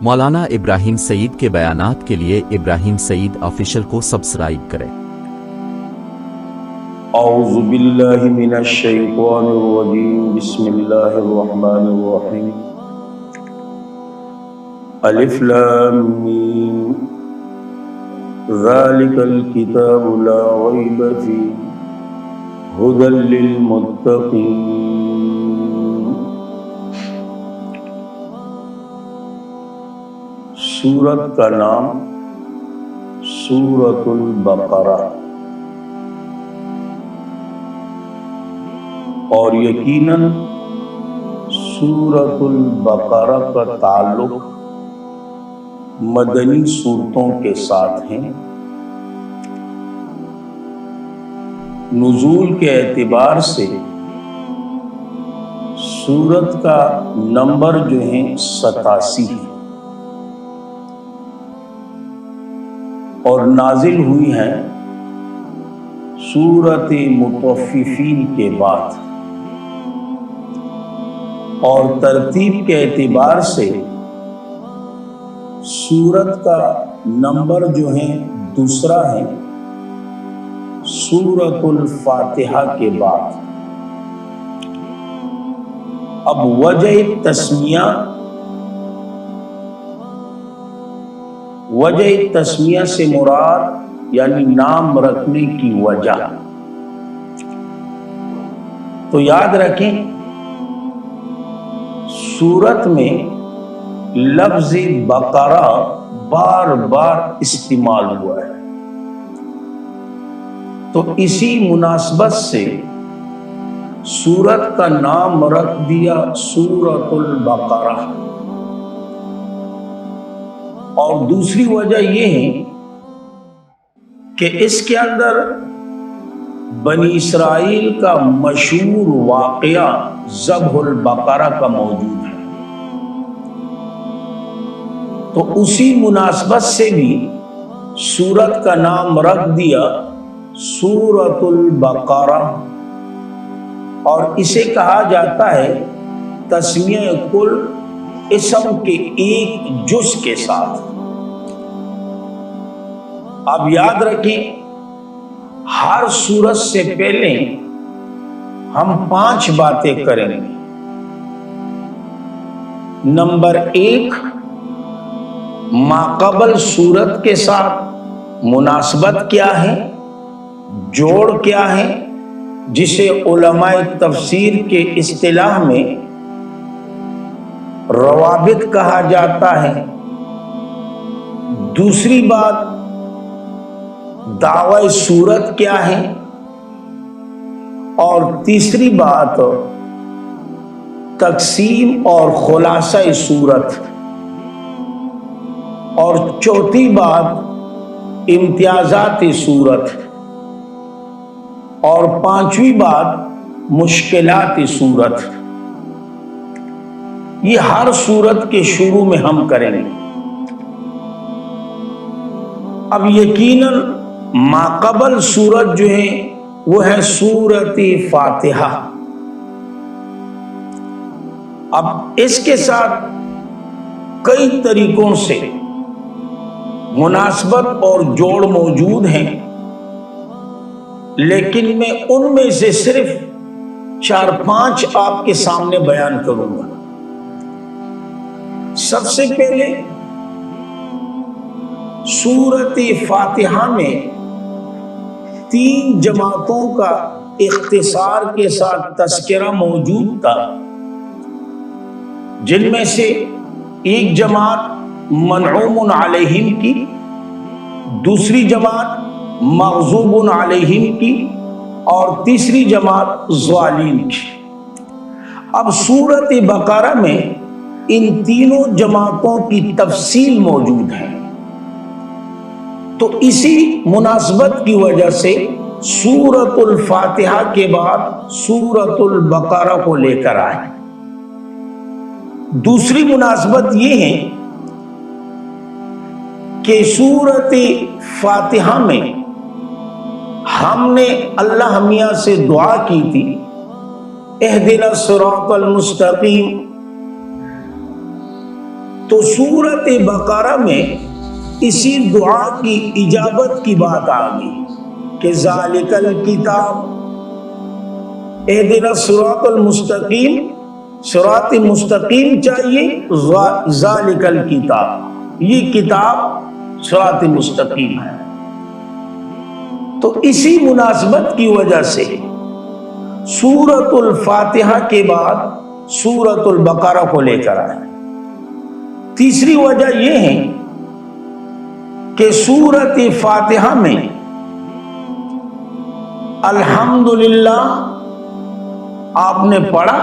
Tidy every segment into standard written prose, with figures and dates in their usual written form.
مولانا ابراہیم سعید کے بیانات کے لیے ابراہیم سعید آفیشل کو سبسکرائب کریں۔ اعوذ باللہ من الشیطان الرجیم، بسم اللہ الرحمن الرحیم۔ الف لام میم، ذالک الکتاب لا ریب فیہ ھدی للمتقین۔ سورت کا نام سورۃ البقرہ، اور یقیناً سورۃ البقرہ کا تعلق مدنی سورتوں کے ساتھ ہیں۔ نزول کے اعتبار سے سورت کا نمبر جو ہے 87 ہے، اور نازل ہوئی ہیں سورۃ مطففین کے بعد، اور ترتیب کے اعتبار سے سورت کا نمبر جو ہے دوسرا ہے سورۃ الفاتحہ کے بعد۔ اب وجہ تسمیہ سے مراد یعنی نام رکھنے کی وجہ، تو یاد رکھیں سورت میں لفظ بقرہ بار بار استعمال ہوا ہے، تو اسی مناسبت سے سورت کا نام رکھ دیا سورۃ البقرہ۔ اور دوسری وجہ یہ ہے کہ اس کے اندر بنی اسرائیل کا مشہور واقعہ ذبح البقرہ کا موجود ہے، تو اسی مناسبت سے بھی سورت کا نام رکھ دیا سورۃ البقرہ، اور اسے کہا جاتا ہے تسمیہ کل اسم کے ایک جز کے ساتھ۔ اب یاد رکھیں ہر سورت سے پہلے ہم 5 باتیں کریں گے۔ نمبر 1، ماقبل سورت کے ساتھ مناسبت کیا ہے، جوڑ کیا ہے، جسے علماء تفسیر کے اصطلاح میں روابط کہا جاتا ہے۔ دوسری بات، دعوی سورت کیا ہے، اور تیسری بات تقسیم اور خلاصہ سورت، اور چوتھی بات امتیازات سورت، اور 5ویں بات مشکلات سورت۔ یہ ہر سورت کے شروع میں ہم کریں گے۔ اب یقیناً ماقبل سورت جو ہے وہ ہے سورۃ فاتحہ۔ اب اس کے ساتھ کئی طریقوں سے مناسبت اور جوڑ موجود ہیں، لیکن میں ان میں سے صرف 4-5 آپ کے سامنے بیان کروں گا۔ سب سے پہلے سورۃ فاتحہ میں 3 جماعتوں کا اختصار کے ساتھ تذکرہ موجود تھا، جن میں سے ایک جماعت منعوم علیہم کی، دوسری جماعت مغضوب علیہم کی، اور تیسری جماعت ضالین کی۔ اب سورۃ بقرہ میں ان تینوں جماعتوں کی تفصیل موجود ہے، تو اسی مناسبت کی وجہ سے سورۃ الفاتحہ کے بعد سورۃ البقرہ کو لے کر آئے۔ دوسری مناسبت یہ ہے کہ سورۃ فاتحہ میں ہم نے اللہ میاں سے دعا کی تھی، اہدنا الصراط المستقیم، تو سورت بقرہ میں اسی دعا کی اجابت کی بات آ گئی کہ ذالک الکتاب، اہدنا الصراط المستقیم، صراط مستقیم چاہیے، ذالک الکتاب، یہ کتاب صراط مستقیم ہے۔ تو اسی مناسبت کی وجہ سے سورت الفاتحہ کے بعد سورت البقرہ کو لے کر آئے۔ تیسری وجہ یہ ہے کہ سورت فاتحہ میں الحمدللہ آپ نے پڑھا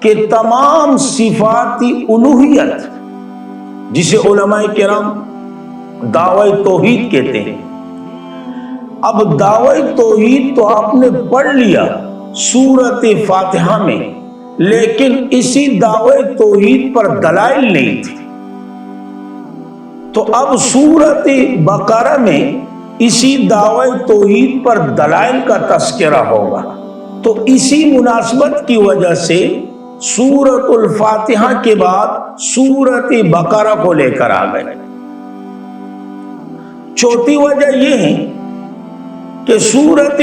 کہ تمام صفات الوہیت، جسے علماء کرام دعوی توحید کہتے ہیں، اب دعوی توحید تو آپ نے پڑھ لیا سورت فاتحہ میں، لیکن اسی دعوی توحید پر دلائل نہیں تھی، تو اب سورت بقرہ میں اسی دعوی توحید پر دلائل کا تذکرہ ہوگا۔ تو اسی مناسبت کی وجہ سے سورت الفاتحہ کے بعد سورت بقرہ کو لے کر آ گئے۔ چوتھی وجہ یہ ہے کہ سورت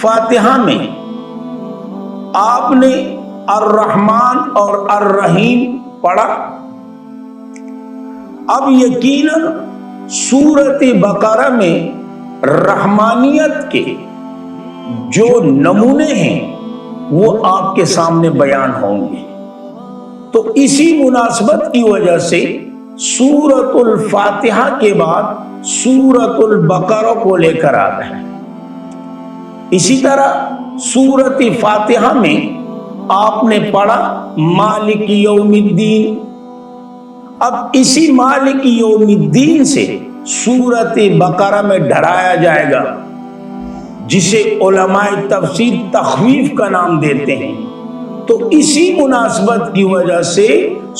فاتحہ میں آپ نے الرحمن اور الرحیم پڑھا۔ اب یقیناً سورت بقرہ میں رحمانیت کے جو نمونے ہیں وہ آپ کے سامنے بیان ہوں گے، تو اسی مناسبت کی وجہ سے سورت الفاتحہ کے بعد سورت البقرہ کو لے کر آ گئے۔ اسی طرح سورت فاتحہ میں آپ نے پڑھا مالک یوم الدین۔ اب اسی مالک یوم الدین سے سورت بقرہ میں ڈرایا جائے گا، جسے علماء تفسیر تخویف کا نام دیتے ہیں۔ تو اسی مناسبت کی وجہ سے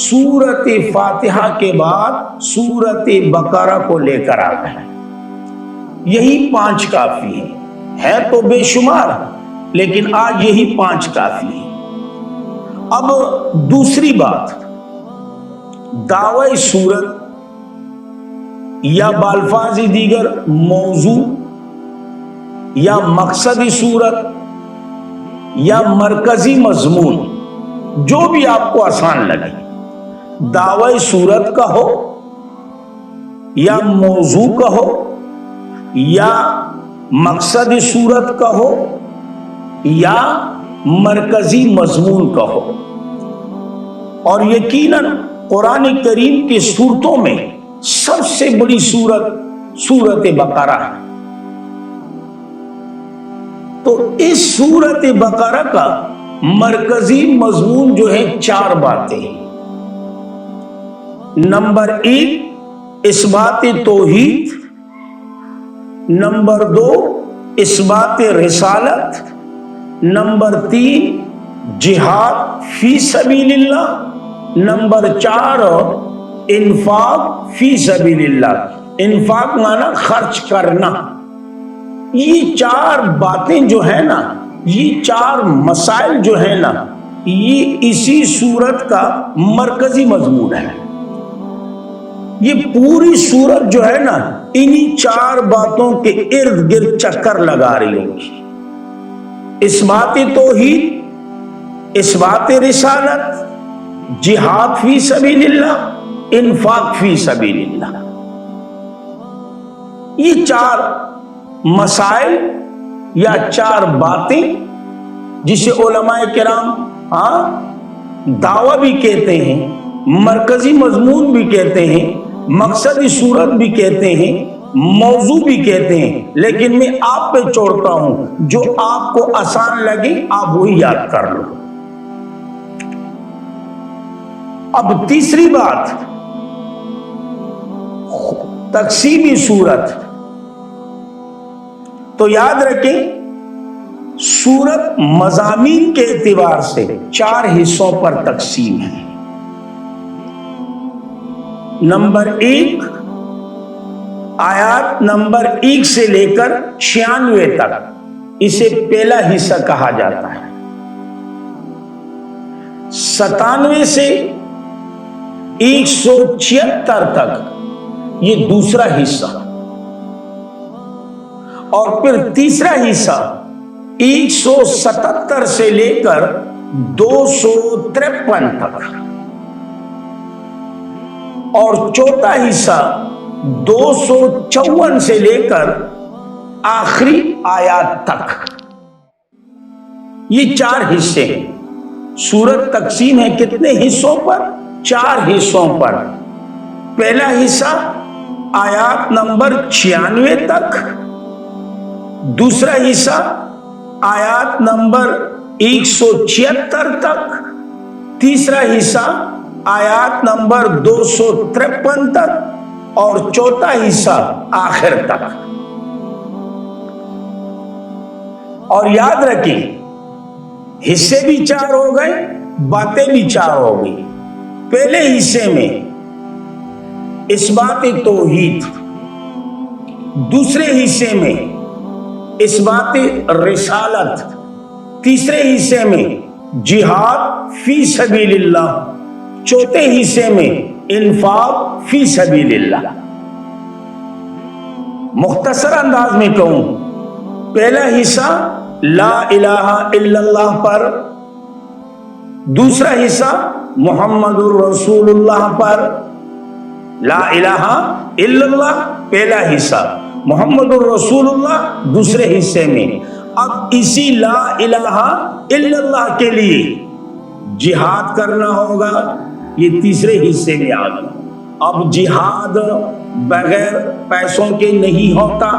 سورت فاتحہ کے بعد سورت بقرہ کو لے کر آ گئے۔ یہی 5 کافی ہے تو بے شمار، لیکن آج یہی 5 کافی ہے۔ اب دوسری بات، دعوی سورت یا بالفاظ دیگر موضوع یا مقصد سورت یا مرکزی مضمون، جو بھی آپ کو آسان لگے، دعوی سورت کا ہو یا موضوع کا ہو یا مقصد سورت کا ہو یا مرکزی مضمون کا ہو، اور یقیناً قرآن کریم کی سورتوں میں سب سے بڑی سورت سورت بقرہ ہے۔ تو اس سورت بقرہ کا مرکزی مضمون جو ہے 4 باتیں ہیں۔ نمبر 1 اثبات توحید، نمبر 2 اثبات رسالت، نمبر 3 جہاد فی سبیل اللہ، نمبر 4 انفاق فی سبیل اللہ۔ انفاق مانا خرچ کرنا۔ یہ 4 باتیں جو ہیں نا، یہ 4 مسائل جو ہیں نا، یہ اسی سورت کا مرکزی مضمون ہے۔ یہ پوری سورت جو ہے نا انہی 4 باتوں کے ارد گرد چکر لگا رہی ہوگی۔ اثبات توحید، اثبات رسالت، جہاد فی سبیل اللہ، انفاق فی سبیل اللہ۔ یہ 4 مسائل یا 4 باتیں، جسے علماء کرام دعویٰ بھی کہتے ہیں، مرکزی مضمون بھی کہتے ہیں، مقصدی صورت بھی کہتے ہیں، موضوع بھی کہتے ہیں، لیکن میں آپ پہ چھوڑتا ہوں، جو آپ کو آسان لگے آپ وہی یاد کر لو۔ اب تیسری بات، تقسیمی صورت۔ تو یاد رکھیں سورت مضامین کے اعتبار سے 4 حصوں پر تقسیم ہے۔ نمبر 1 آیات نمبر 1 سے لے کر 96 تک، اسے پہلا حصہ کہا جاتا ہے۔ 97 سے 176 تک یہ دوسرا حصہ، اور پھر تیسرا حصہ 177 سے لے کر 253 تک، اور چوتھا حصہ 254 سے لے کر آخری آیات تک۔ یہ 4 حصے ہیں۔ سورت تقسیم ہے کتنے حصوں پر؟ 4 حصوں پر۔ پہلا حصہ آیات نمبر 96 تک، دوسرا حصہ آیات نمبر 176 تک، تیسرا حصہ آیات نمبر 253 تک، اور چوتھا حصہ آخر تک۔ اور یاد رکھیں، حصے بھی 4 ہو گئے، باتیں بھی 4 ہو گئی۔ پہلے حصے میں اثبات توحید، دوسرے حصے میں اثبات رسالت، تیسرے حصے میں جہاد فی سبیل اللہ، چوتھے حصے میں انفاق فی سبیل اللہ۔ مختصر انداز میں کہوں، پہلا حصہ لا الہ الا اللہ پر، دوسرا حصہ محمد الرسول اللہ پر۔ لا الہ الا اللہ پہلا حصہ، محمد الرسول اللہ دوسرے حصے میں۔ اب اسی لا الہ الا اللہ کے لیے جہاد کرنا ہوگا، یہ تیسرے حصے میں آ گیا۔ اب جہاد بغیر پیسوں کے نہیں ہوتا،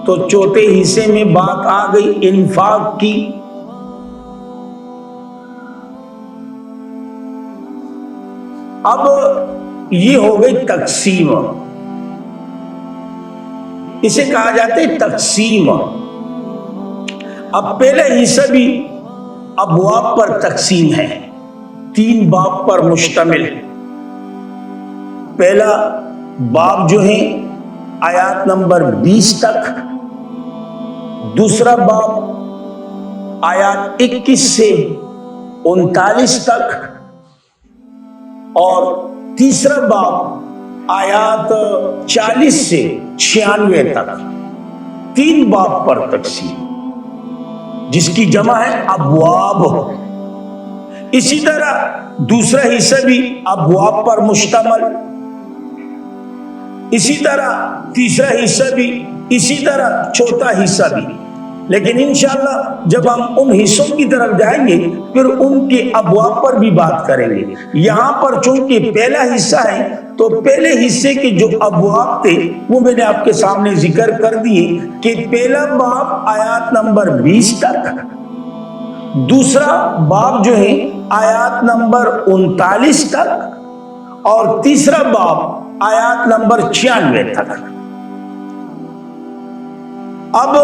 تو چوتھے حصے میں بات آ گئی انفاق کی۔ اب یہ ہو گئی تقسیم، اسے کہا جاتا ہے تقسیم۔ اب پہلا حصہ بھی ابواب پر تقسیم ہے، 3 باب پر مشتمل۔ پہلا باب جو ہے آیات نمبر 20 تک، دوسرا باب آیات 21 سے 39 تک، اور تیسرا باب آیات 40 سے 96 تک۔ 3 باب پر تقسیم، جس کی جمع ہے ابواب۔ اسی طرح دوسرا حصہ بھی ابواب پر مشتمل، اسی طرح تیسرا حصہ بھی، اسی طرح چوتھا حصہ بھی۔ لیکن انشاءاللہ جب ہم ان حصوں کی طرف جائیں گے پھر ان کے ابواب پر بھی بات کریں گے۔ یہاں پر چونکہ پہلا حصہ ہے تو پہلے حصے کے جو ابواب تھے وہ میں نے آپ کے سامنے ذکر کر دیے کہ پہلا باب آیات نمبر 20 تک، دوسرا باب جو ہے آیات نمبر 39 تک، اور تیسرا باب آیات نمبر 96 تک۔ اب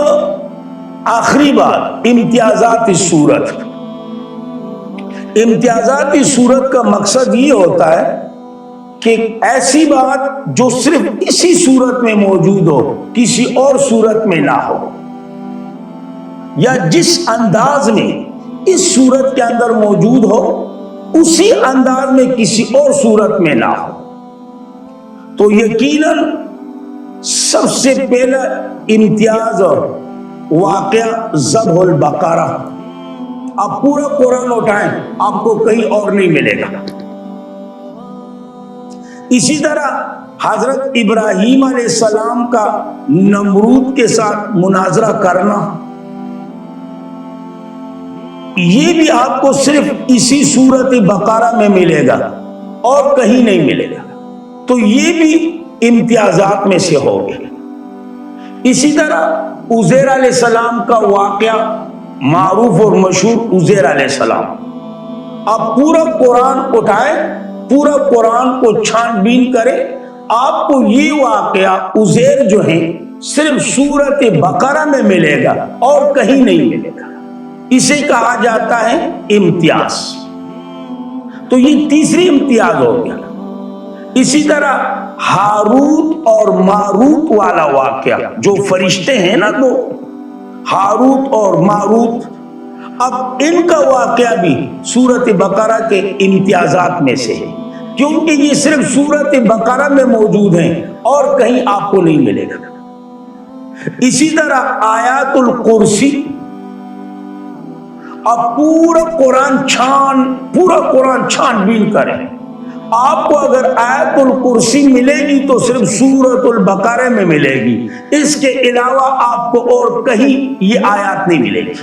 آخری بات امتیازات سورت۔ امتیازات سورت کا مقصد یہ ہوتا ہے کہ ایسی بات جو صرف اسی سورت میں موجود ہو، کسی اور سورت میں نہ ہو، یا جس انداز میں اس سورت کے اندر موجود ہو اسی انداز میں کسی اور سورت میں نہ ہو۔ تو یقیناً سب سے پہلا امتیاز واقعہ ذبح البقرہ۔ آپ پورا قرآن اٹھائیں آپ کو کہیں اور نہیں ملے گا۔ اسی طرح حضرت ابراہیم علیہ السلام کا نمرود کے ساتھ مناظرہ کرنا، یہ بھی آپ کو صرف اسی سورت بقرہ میں ملے گا اور کہیں نہیں ملے گا۔ تو یہ بھی امتیازات میں سے ہو گئے۔ اسی طرح عزیر علیہ السلام کا واقعہ معروف اور مشہور، عزیر علیہ السلام۔ آپ پورا قرآن اٹھائے، پورا قرآن کو چھان بین کرے، آپ کو یہ واقعہ عزیر جو ہیں صرف سورت بقرہ میں ملے گا اور کہیں نہیں ملے گا۔ اسے کہا جاتا ہے امتیاز۔ تو یہ تیسری امتیاز ہو گیا۔ اسی طرح ہاروت اور ماروت والا واقعہ، جو فرشتے ہیں نا دو، ہاروت اور ماروت، اب ان کا واقعہ بھی سورت بقرہ کے امتیازات میں سے ہے۔ کیونکہ یہ صرف سورت بقرہ میں موجود ہیں اور کہیں آپ کو نہیں ملے گا۔ اسی طرح آیات الکرسی، اب پورا قرآن چھان بین کریں، آپ کو اگر آیت الکرسی ملے گی تو صرف سورت البقرہ میں ملے گی، اس کے علاوہ آپ کو اور کہیں یہ آیات نہیں ملے گی۔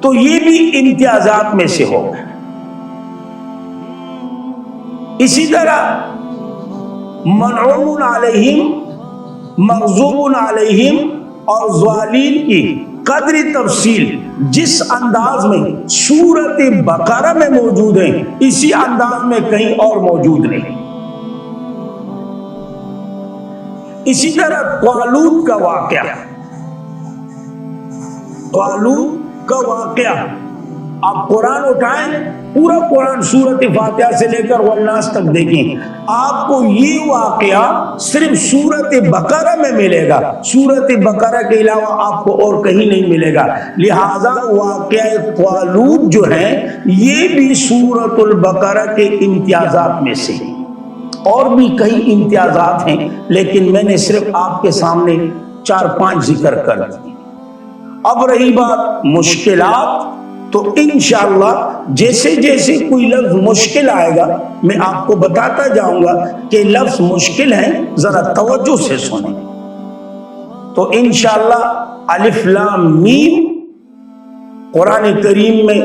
تو یہ بھی امتیازات میں سے ہوگا۔ اسی طرح منعوم علیہم، مغضوب علیہم اور ضالین کی قدر تفصیل جس انداز میں سورت بقرہ میں موجود ہیں، اسی انداز میں کہیں اور موجود نہیں۔ اسی طرح طالوت کا واقعہ، آپ قرآن اٹھائیں، پورا قرآن سورت فاتحہ سے لے کر والناس تک دیکھیں، آپ کو یہ واقعہ صرف سورت بقرہ میں ملے گا، سورت بقرہ کے علاوہ آپ کو اور کہیں نہیں ملے گا۔ لہذا واقعہ طالوت جو ہے یہ بھی سورت البقرہ کے امتیازات میں سے، اور بھی کئی امتیازات ہیں لیکن میں نے صرف آپ کے سامنے 4-5 ذکر کر دی۔ اب رہی بات مشکلات، تو انشاءاللہ جیسے جیسے کوئی لفظ مشکل آئے گا میں آپ کو بتاتا جاؤں گا کہ لفظ مشکل ہے، ذرا توجہ سے سنیں۔ تو انشاءاللہ الف لام میم قرآن کریم میں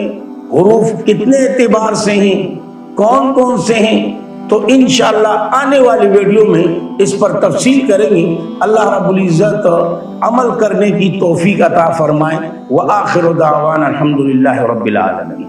حروف کتنے اعتبار سے ہیں، کون کون سے ہیں، تو انشاءاللہ آنے والی ویڈیو میں اس پر تفصیل کریں گے۔ اللہ رب العزت عمل کرنے کی توفیق عطا فرمائے۔ وآخر دعوانا الحمدللہ رب العالمین۔